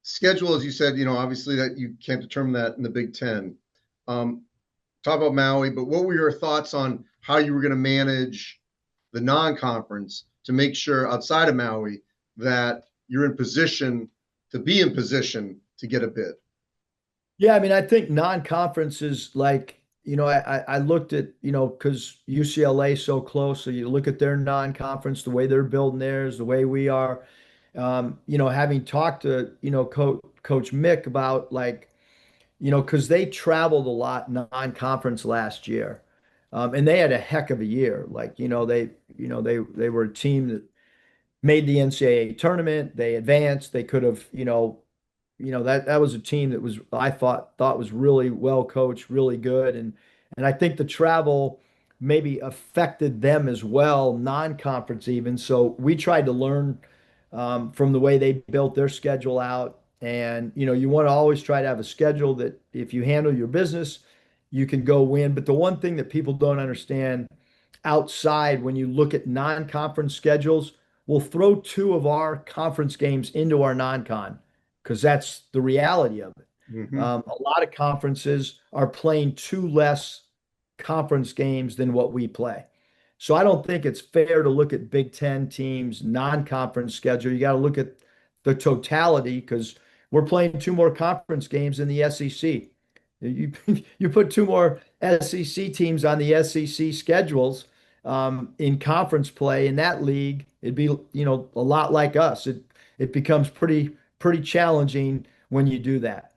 schedule, as you said, obviously that you can't determine that in the Big Ten. Um, Talk about Maui, but what were your thoughts on how you were going to manage the non-conference to make sure outside of Maui that you're in position to be in position to get a bid? Yeah, I mean, I think non-conference is like, I looked at, because UCLA so close, so you look at their non-conference, the way they're building theirs, the way we are. Having talked to, Coach Mick about like, because they traveled a lot non-conference last year. And they had a heck of a year. Like, they were a team that made the NCAA tournament. They advanced. They could have, that was a team that was I thought was really well coached, really good, and I think the travel maybe affected them as well, non-conference even. So we tried to learn from the way they built their schedule out, and you want to always try to have a schedule that if you handle your business, you can go win. But the one thing that people don't understand outside when you look at non-conference schedules, we'll throw two of our conference games into our non-con because that's the reality of it. Mm-hmm. A lot of conferences are playing two less conference games than what we play. So I don't think it's fair to look at Big Ten teams' non-conference schedule. You got to look at the totality because we're playing two more conference games in the SEC. You you put two more SEC teams on the SEC schedules in conference play in that league, it'd be a lot like us. It becomes pretty challenging when you do that.